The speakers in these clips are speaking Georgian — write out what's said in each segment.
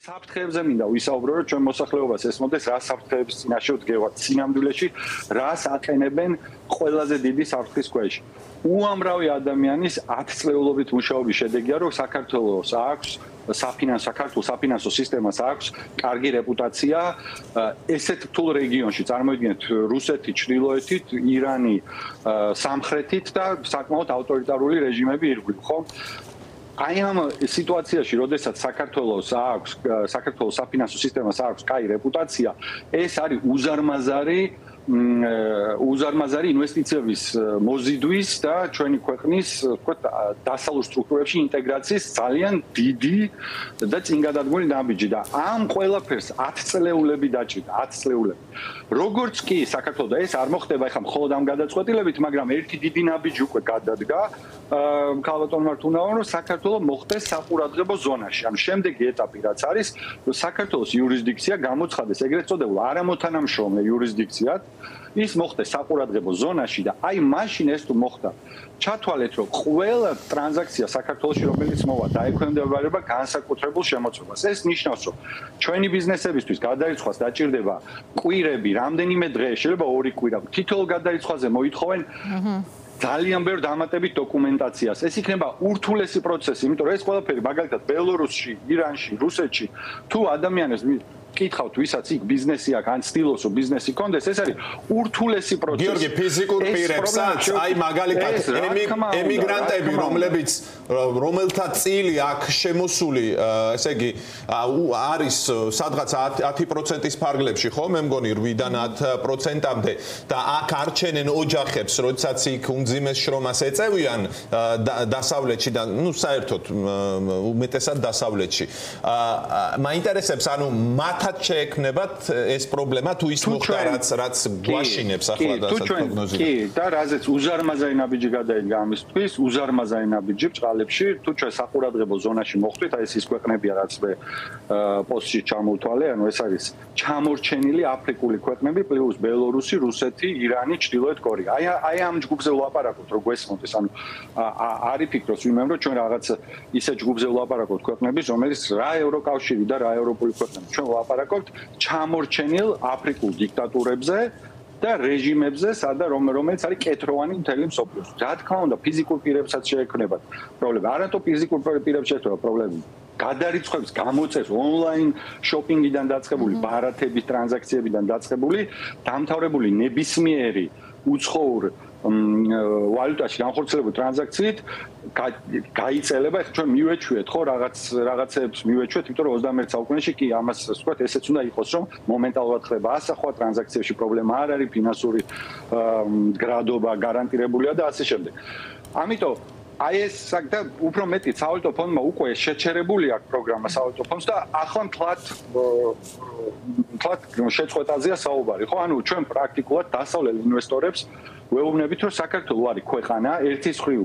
საფრთხეებზე მინდა ვისაუბრო, რომ ჩვენ მოსახლეობას ესმოდეს, რა საფრთხეების წინაშე ვდგევართ სინამდვილეში, რას აყენებენ ყველაზე დიდი საფრთხის ქვეშ. უამრავი ადამიანის 10 წლეულობით მუშაობის შედეგია, რომ საქართველოს აქვს საქართველოს საფინანსო სისტემას აქვს კარგი რეპუტაცია ესეთ რთულ რეგიონში. წარმოიდგინეთ, რუსეთი, ჩრდილოეთით, ირანი, სამხრეთით და საკმაოდ ავტორიტარული რეჟიმები ირგვლივ, ხო? აი ამ სიტუაციაში, როდესაც საქართველოს საფინანსო სისტემას აქვს კაი რეპუტაცია, ეს არის უზარმაზარი ინვესტიციების მოზიდვის და ჩვენი ქვეყნის, ვთქვათ, დასავლურ სტრუქტურებში ინტეგრაციის ძალიან დიდი და წინგადადგმული ნაბიჯი და ამ ყველაფერს 10 წლეულები დაჭირდა, 10 წლეულები. როგორც კი საქართველოს და ეს არ მოხდება ახლა მხოლოდ ამ გადაწყვეტილებით, მაგრამ ერთი დიდი ნაბიჯი უკვე გადადგა ქალბატონ მართუნაო, რომ საქართველოს მოხდეს საყურადღებო ზონაში. ამ შემდეგი ეტაპი რაც არის, რომ საქართველოს იურისდიქცია გამოცხადეს ეგრეთ წოდებულ არამოთანამშრომლ იურისდიქციად, ის მოხდეს საყურადღებო ზონაში და აი მაშინ ეს თუ მოხდა, ჩათვალეთ, რომ ყველა ტრანზაქცია საქართველოში, რომელიც მოვა, დაექვემდებარება განსაკუთრებულ შემოწმებას. ეს ნიშნავს, რომ ჩვენი ბიზნესებისთვის გადარიცხვას დაჭირდება კვირები, რამდენიმე დღე, შეიძლება 2 კვირა. თითოეულ გადარიცხვაზე მოითხოვენ ძალიან ბევრ დამატებით დოკუმენტაციას. ეს იქნება ურთულესი პროცესი, იმიტომ რომ ეს ყველაფერი მაგალითად ბელორუსში, ირანში, რუსეთში თუ ადამიანებს კითხავთ, ვისაც იქ ბიზნესი აქვს, ან ცდილობს, რომ ბიზნესი კონდეს, ეს არის ურთულესი პროცესი. გიორგი, ფიზიკურ პირებსაც, აი მაგალითად ემიგრანტები, რომელთა წილი აქ შემოსული, ესე იგი, არის სადღაც 10%-ის ფარგლებში, ხო, მე მგონი 8-დან 10%-მდე და აქ არჩენენ ოჯახებს, როდესაც იქ უმძიმეს შრომას ეწევიან დასავლეთში და ნუ საერთოდ უმეტესად დასავლეთში. მაინტერესებს, ანუ მათაც შეექმნებათ ეს პრობლემა თუ ის მოხდა რაც გვაშინებს ახლა და პროგნოზი. კი, და რაზეც უზარმაზარი ნაბიჯი გადაიდგა ამისთვის, უზარმაზარი ნაბიჯი ბჭყალებში, თუ ჩვენ საყურადღებო ზონაში მოხვდით, აი ეს ის ქვეყნებია, რაც მე პოსტში ჩამოვთვალე, ანუ ეს არის ჩამორჩენილი აფრიკული ქვეყნები, პლუს ბელორუსი, რუსეთი, ირანი, ჩრდილოეთ კორეა. აი ამ ჯგუფზე ვლაპარაკობთ, რომ გვესმოდეს, ანუ არ იფიქროს ვინმე, რომ ჩვენ რაღაც ისე ჯგუფზე ვლაპარაკობთ ქვეყნების, რომელიც რა ევროკავშირი და რა ევროპული ქვეყნები. ჩვენ ვლაპარაკობთ ჩამორჩენილ აფრიკულ დიქტატურებზე და რეჟიმებზე, რომელიც არის კეთროვანი მთელი მსოფლიოს. რა თქმა უნდა, ფიზიკურ პირებსაც შეექმნებათ პრობლემა. არათუ ფიზიკურ პირებს შეექმნება პრობლემა. გადარიცხვების გამოწეს ონლაინ შოპინგიდან დაწყებული, ბარათების ტრანზაქციებიდან დაწყებული, დამთავრებული ნებისმიერი უცხოურ ვალუტაში განხორციელებული ტრანზაქციით გაიწელება. ეხლა ჩვენ მივეჩვიეთ, ხო, რაღაცებს მივეჩვიეთ, იმიტომ რომ 21 საუკუნეში კი ამას ვთქვათ, ესეც უნდა იყოს, რომ მომენტალურად ხდება ასახვა, ტრანზაქციებში პრობლემა არ არის, ფინანსური გრადობა გარანტირებულია და ასე შემდეგ. ამიტომ აი ეს და უფრო მეტი სავალუტო ფონდმა უკვე შეჩერებული აქვს პროგრამა სავალუტო ფონდს და ახლა მთლად შეწყვეტაზეა საუბარი, ხო? ანუ ჩვენ პრაქტიკულად დასავლელ ინვესტორებს ვეუბნებით, რომ საქართველო არის ქვეყანა, ერთის მხრივ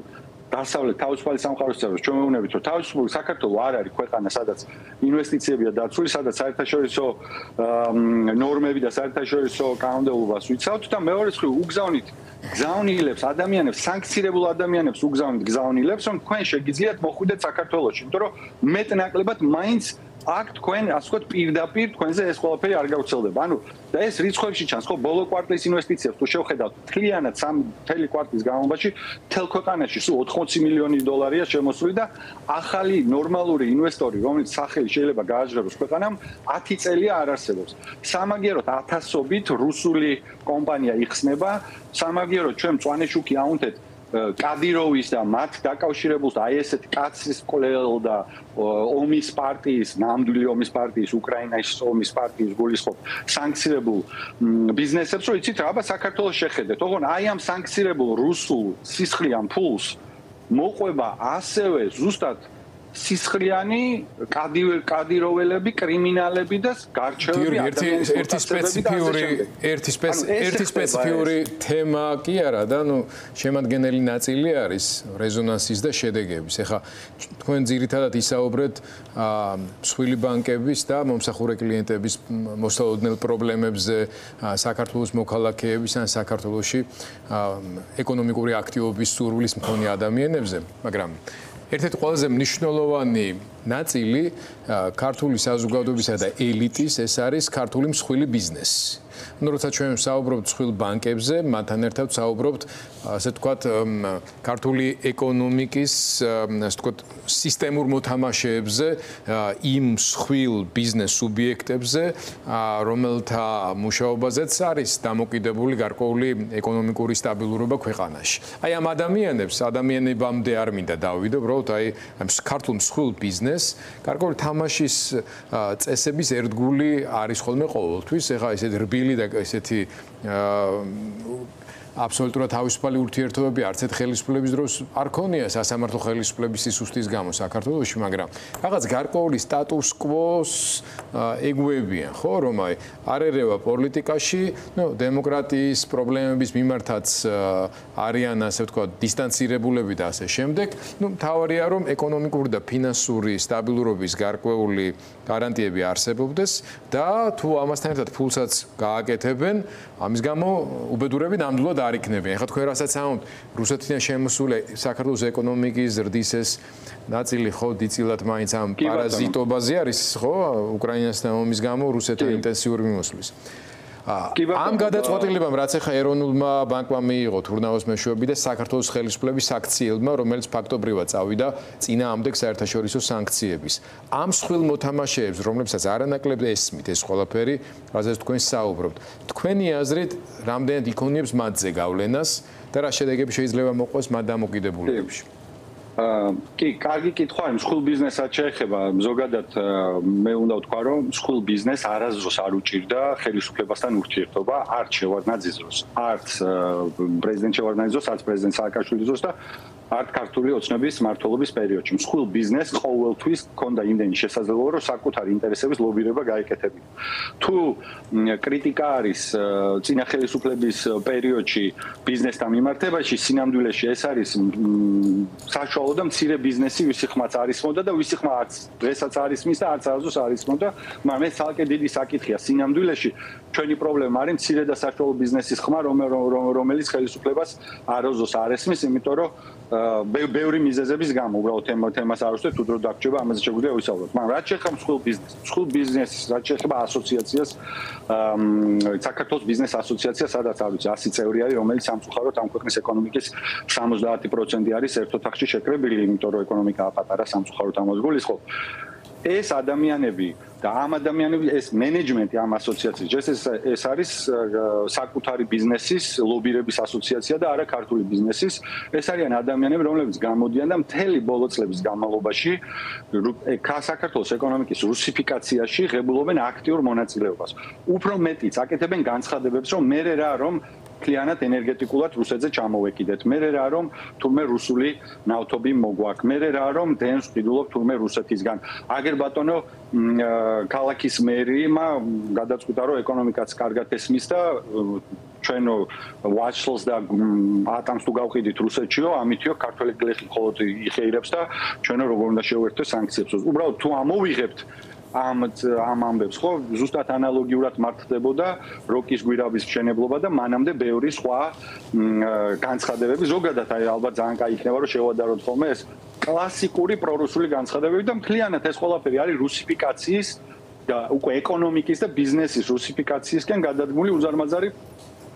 დასავლეთ თავისუფალი სამყაროს წევრებს ჩვენ ვეუბნებით, რომ თავისუფალი საქართველო არ არის ქვეყანა, სადაც ინვესტიციებია დაცული, სადაც საერთაშორისო ნორმები და საერთაშორისო კანონმდებლობას ვიცავთ და მეორე მხრივ უგზავნით გზავნილებს, ადამიანებს, სანქცირებულ ადამიანებს უგზავნით გზავნილებს, რომ თქვენ შეგიძლიათ მოხვიდეთ საქართველოში, იმიტომ რომ მეტნაკლებად მაინც აქ თქვენ, ასე ვთქვათ, პირდაპირ თქვენზე ეს ყველაფერი არ გავრცელდება. ანუ და ეს რიცხვებში ჩანს, ხო, ბოლო კვარტლის ინვესტიციებს თუ შევხედავთ, მთლიანად მთელი კვარტლის განმავლობაში მთელ ქვეყანაში სულ 80 მილიონი დოლარია შემოსული და ახალი ნორმალური ინვესტორი, რომელიც სახელი შეიძლება გააჟღეროს ქვეყანამ, 10 წელია არ არსებობს. სამაგიეროდ ათასობით რუსული კომპანია იხსნება, სამაგიეროდ ჩვენ მწვანეშუქი აუნთეთ კადიროვის და მათ დაკავშირებულ აი ესეთ კაცის კვლელ და ომის პარტიის, ნამდვილი ომის პარტიის, უკრაინის ომის პარტიის გულისხმობ სანქცირებულ ბიზნესებს, რომ იცით რა, საქართველოს შეხედეთ. ოღონ აი ამ სანქცირებულ რუსულ სისხლიან ფულს მოყვება ასევე ზუსტად სისხლიანი კადიროველები, კრიმინალები და გარჩევები ერთი სპეციფიური თემა კი არა და ნუ შემადგენელი ნაწილი არის რეზონანსის და შედეგების. ეხლა თქვენ ძირითადად ისაუბრეთ მსხვილი ბანკების და მომსახურე კლიენტების მოსალოდნელ პრობლემებზე, საქართველოს მოქალაქეების ან საქართველოში ეკონომიკური აქტივობის სურვილის მქონე ადამიანებზე, მაგრამ ერთ-ერთი ყველაზე მნიშვნელოვანი ნაწილი ქართული საზოგადოებისა და ელიტის ეს არის ქართული მსხვილი ბიზნესი. Ну, როცა ჩვენ საუბრობთ მსხვილ ბანკებზე, მათთან ერთად საუბრობთ, ასე ვთქვათ, ქართული ეკონომიკის, ასე ვთქვათ, სისტემურ მოთამაშეებზე, იმ მსხვილ ბიზნეს სუბიექტებზე, რომელთა მუშაობაზეც არის დამოკიდებული გარკვეული ეკონომიკური სტაბილურობა ქვეყანაში. აი ამ ადამიანებამდე არ მინდა დავიდო, უბრალოდ აი ქართულ მსხვილ ბიზნესს, გარკვეული თამაშის წესების ერთგული არის ხოლმე ყოველთვის, ეხლა ესეთ რბილი და ესეთი აბსოლუტურად თავისუფალი ურთიერთობები არც ერთ ხელისუფლების დროს არ ქონია სასამართლო ხელისუფლების სისუსტის გამო საქართველოში, მაგრამ რაღაც გარკვეული სტატუს კვოს ეგუებიან, ხო, რომ აი არ ერევა პოლიტიკაში, დემოკრატიის პრობლემების მიმართაც არიან, ასე ვთქვათ, დისტანცირებულები და ასე შემდეგ. მთავარია რომ ეკონომიკური და ფინანსური სტაბილურობის გარკვეული გარანტიები არსებობდეს და თუ ამასთან ერთად ფულსაც გააკეთებენ, ამის გამო უბედურები ნამდვილად არ იქნებიან. ეხლა თქვენ რასაც ამბობთ, რუსეთიდან შემოსული საქართველოს ეკონომიკის ზრდის ეს ნაწილი ხო დიწილად მაინც ამ პარაზიტობაზე არის, ხო, უკრაინასთან ომის გამო რუსეთთან ინტენსიური მიმოსვლის. ამ გადაწყვეტილებამ რაც ახლა ეროვნულმა ბანკმა მიიღო თურნავოს მეშვეობები და საქართველოს ხელისუფლების საქციელმა, რომელიც ფაქტობრივად წავიდა წინააღმდეგ საერთაშორისო სანქციების. ამ მსხვილ მოთამაშეებს, რომლებსაც არანაკლებ ესმით ეს ყველაფერი, რაზეც თქვენ საუბრობთ. თქვენი აზრით, რამდენად იქონიებს მათზე გავლენას და რა შედეგები შეიძლება მოყვეს მათ დამოკიდებულებებში? კი, კარგი კითხვა, მსხვილ ბიზნესაც შეეხება, ზოგადად მე უნდა ვთქვა, რომ მსხვილ ბიზნესს არასდროს არ უჭირდა ხელისუფლებასთან ურთიერთობა, არც შევარდნაძის დროს, არც პრეზიდენტ შევარდნაძის დროს, არც პრეზიდენტ სააკაშვილის დროს და არც ქართული ოცნების მმართველობის პერიოდში. მსხვილ ბიზნესს ყოველთვის ჰქონდა იმდენი შესაძლებლობა, რომ საკუთარი ინტერესების ლობირება გაეკეთებინა. თუ კრიტიკა არის წინა ხელისუფლების პერიოდში ბიზნესთან მიმართებაში, სინამდვილეში ეს არის საშუალო და მცირე ბიზნესი, ვისი ხმაც არისმოდა და ვისი ხმა არც დღესაც არისმის და არც არასდროს არისმოდა, მაგრამ ეს ცალკე დიდი საკითხია. სინამდვილეში ჩვენი პრობლემა არის მცირე და საშუალო ბიზნესის ხმა, რომელიც ხელისუფლებას არასდროს არ ესმის, იმიტომ რომ ბევრი მიზეზების გამო უბრალოდ თემას არ უსწრებს, თუ დრო დაგჭირება, ამაზე შეგვიძლია ვისაუბროთ. მაგრამ რაც შეეხება მსხვილ ბიზნესს, რაც შეეხება ასოციაციას, საქართველოს ბიზნეს ასოციაციას, სადაც არ ვიცი 100 წევრი არის, რომელიც სამწუხაროდ ამ ქვეყნის ეკონომიკის 70% არის ერთ ოთახში შეკრებილი, იმიტომ რომ ეკონომიკაა პატარა, სამწუხაროდ ამას გულისხმობ. ეს ადამიანები და ამ ადამიანების ეს მენეჯმენტი ამ ასოციაციის ეს არის საკუთარი ბიზნესის ლობირების ასოციაცია და არა ქართული ბიზნესის. ეს არიან ადამიანები, რომლებიც გამოდიან და მთელი ბოლო წლების განმავლობაში საქართველოს ეკონომიკის რუსიფიკაციაში ღებულობენ აქტიურ მონაწილეობას. უფრო მეტიც აკეთებენ განცხადებებს, რომ მე რა რომ კლიანად ენერგეტიკულად რუსეთზე ჩამოვეკიდეთ. მე რა რომ თურმე რუსული ნავთობი მოგვაქვს. მე რა რომ დენს ვყიდულობ თურმე რუსეთისგან. აგერ ბატონო ქალაქის მერია გადაწყვიტა რომ ეკონომიკაც კარგად ესმის და ჩვენო watch-ls და ატამს თუ გავყიდით რუსეთშიო, ამითიო ქართველი გლეხი მხოლოდ იხეირებს და ჩვენო როგორ უნდა შევერთოთ სანქციებს. უბრალოდ თუ ამოვიღებთ ამ ამბებს, ხო, ზუსტად ანალოგიურად მართდებოდა როკის გვირაბის მშენებლობა და მანამდე ბევრი სხვა განცხადებები, ზოგადად აი ალბათ ძალიან კაი იქნება რომ შევადაროთ ხოლმე ეს კლასიკური პრორუსული განცხადებები და მთლიანად ეს ყველაფერი არის რუსიფიკაციის და უკვე ეკონომიკის და ბიზნესის რუსიფიკაციისკენ გადადგმული უზარმაზარი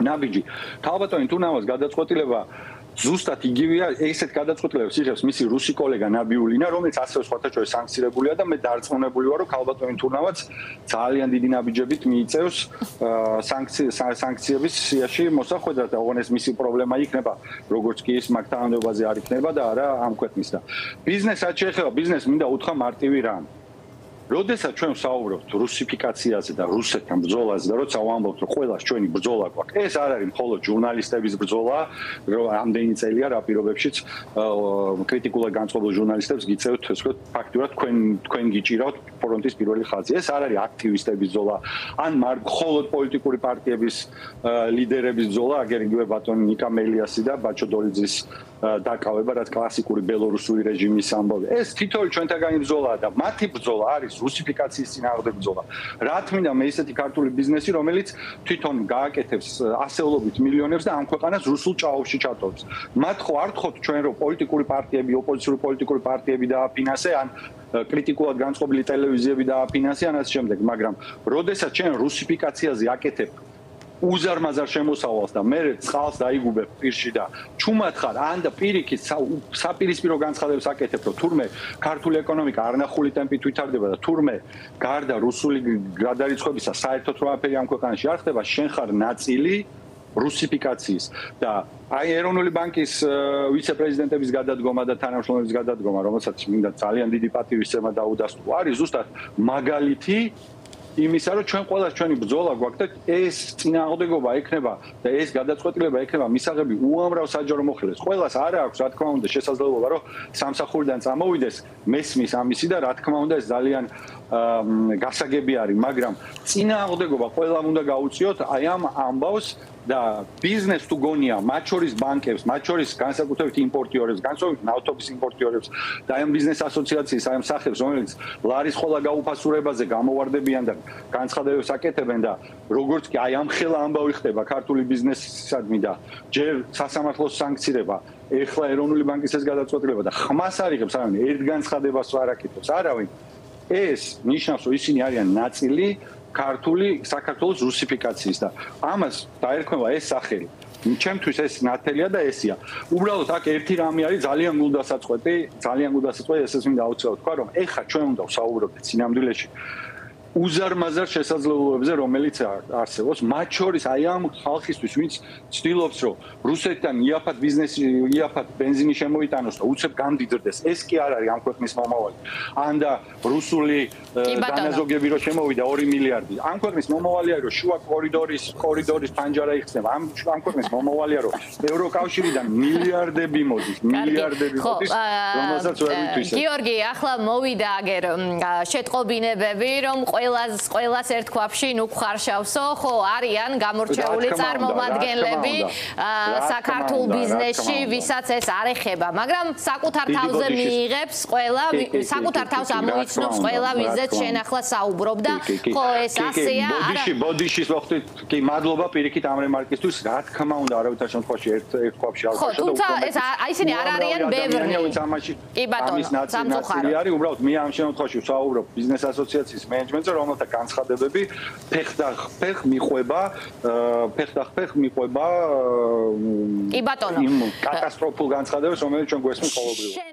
ნაბიჯი. თავბატონი თუნავას გადაწყვეტილება ზუსტად იგივეა, ესეთ გადაწყვეტილებას იღებს მისი რუსი კოლეგა ნაბიულინა, რომელიც ასევე სხვათა შორის სანქცირებულია და მე დარწმუნებული ვარ, რომ ქალბატონი თურნავაც ძალიან დიდი ნაბიჯებით მიიწევს სანქციების სიაში მოსახვედრად და ოღონდ ეს მისი პრობლემა იქნება, როგორც კი ის მაგ თანამდებობაზე არ იქნება და არა ამ ქვეყნის და ბიზნესაც შეეხება, ბიზნესს მინდა უთხრა მარტივი რამ. როდესაც ჩვენ ვსაუბრობთ რუსიფიკაციაზე და რუსეთთან ბრძოლაზე და როცა ვამბობთ რომ ყველას ჩვენი ბრძოლა გვაქვს, ეს არ არის მხოლოდ ჟურნალისტების ბრძოლა, რომ ამდენი წელია რა პირობებშიც კრიტიკულად განწყობილ ჟურნალისტებს გიწევთ, ასე ვთქვათ, ფაქტურად თქვენ გიჭირავთ ფრონტის პირველი ხაზი. ეს არ არის აქტივისტების ბრძოლა, ან მხოლოდ პოლიტიკური პარტიების ლიდერების ბრძოლა, აგერ იგივე ბატონი ნიკა მელიასი და ბაჩო დოლიძის დაკავება, რაც კლასიკური ბელორუსული რეჟიმის ამბავი. ეს თითოეული ჩვენთაგანი ბრძოლაა და მათი ბრძოლა არის რუსიფიკაციის წინააღმდეგ ბრძოლა. რა თქმა მე ისეთი ქართული ბიზნესი, რომელიც თვითონ გააკეთებს ასეულობით მილიონებს და ამ ქვეყანას რუსულ ჭაობში ჩატოვებს. მათ ხო არ თხოვთ ჩვენ რომ პოლიტიკური პარტიები, ოპოზიციური პოლიტიკური პარტიები დააფინანსე ან კრიტიკულად განწყობილი ტელევიზიები დააფინანსე ან ასე შემდეგ, მაგრამ როდესაც ჩვენ რუსიფიკაციაზე აკეთებ უზარმაზარ შემოსავალს და მე წყალს დაიგუბებ პირში და ჩუმად ხარ ან და პირიქით საპირისპირო განცხადებას აკეთებ რომ თურმე ქართული ეკონომიკა არნახული ტემპით ვითარდება და თურმე გარდა რუსული გადარიცხვებისა საერთოდ რომაფერი ამ ქვეყანაში არ ხდება შენ ხარ ნაწილი რუსიფიკაციის და აი ეროვნული ბანკის ვიცე-პრეზიდენტების გადადგომა და თანამშრომლების გადადგომა რომელსაც მინდა ძალიან დიდი პატივისცემა დაუდასტურა არის ზუსტად მაგალითი იმისა, რომ ჩვენ ყველას ჩვენი ბრძოლა გვაქვს და ეს წინააღმდეგობა ექნება და ეს გადაწყვეტილება ექნება მისაღები უამრავ საჯარო მოხელეს. ყველას არ აქვს, რა თქმა უნდა, შესაძლებლობა, რომ სამსახურიდან წამოვიდეს, მესმის ამისი და რა თქმა უნდა, ეს ძალიან გასაგები არის, მაგრამ წინააღმდეგობა ყველამ უნდა გაუწიოთ აი ამ ამბავს და ბიზნეს თუ გონია, მათ შორის ბანკებს, მათ შორის განსაკუთრებით იმპორტიორებს, განსაკუთრებით ნავთობის იმპორტიორებს და ამ ბიზნეს ასოციაციის აი ამ სახებს, რომელიც ლარის ხოლა გაუფასურებაზე გამოვარდებიან და განცხადებებს აკეთებენ და როგორც კი აი ამ ხელა ამბავი ხდება ქართული ბიზნესისადმი და ჯერ სასამართლოს სანქცირება, ეხლა ეროვნული ბანკის ეს გადაწყვეტილება და ხმას არიღებს არავინ, ერთ განცხადებას არ აკეთებს არავინ. ეს ნიშნავს, რომ ისინი არიან ნაწილი ქართული საქართველოს რუსიფიკაციის და ამას დაერქმევა ეს სახელი. ჩემთვის ეს ნათელია და ესია. უბრალოდ აქ ერთი რამე არის ძალიან გულდასაწყვეტი, ესეც მინდა აუცილებლად თქვა, რომ ეხლა ჩვენ უნდა ვსაუბრობდეთ სინამდვილეში უზარმაზარ შესაძლებლობებზე, რომელიც არსებობს, მათ შორის აი ამ ხალხისთვის, ვინც ცდილობს, რომ რუსეთიდან იაფად ბიზნესი, იაფად ბენზინი შემოიტანოს და უცებ გამდიდრდეს. ეს კი არ არის ამ ქვეყნის მომავალი. ან და რუსული დანაზოგები რომ შემოვიდა 2 მილიარდი. ამ ქვეყნის მომავალია, რომ შუა კორიდორის ფანჯარა იხსნება. ამ ქვეყნის მომავალია, რომ ევროკავშირიდან მილიარდები მოდის, რომელსაც ვერ ვითვისებთ. გიორგი, ახლა მოვიდა აგერ შეტყობინებები, რომ ყველას ერთ ქვაფში ნუ ხარშავსო, ხო, არიან გამორჩეული წარმომადგენლები საქართველოს ბიზნესში, ვისაც ეს არ ეხება, მაგრამ საკუთარ თავზე მიიღებს ყველა, საკუთარ თავს ამოიცნობს ყველა, ვიზეც შენ ახლა საუბრობ და ხო, ეს ასეა. ბოდიშის მოხდით, კი, მადლობა პირიქით ამ რემარკისთვის, რა თქმა უნდა, არავითარ შემთხვევაში ერთ ქვაფში არ ხარშავ და თუმცა ეს ისინი არ არიან ბევრი. კი ბატონო, სამწუხაროდ არის, უბრალოდ მე ამ შემთხვევაში ვსაუბრობ ბიზნეს ასოციაციის მენეჯმენტზე, რომელთა განცხადებები ფეხ მიყვება იმ კატასტროფულ განცხადებებს, რომელიც ჩვენ გვესმის ყოველდღიურად.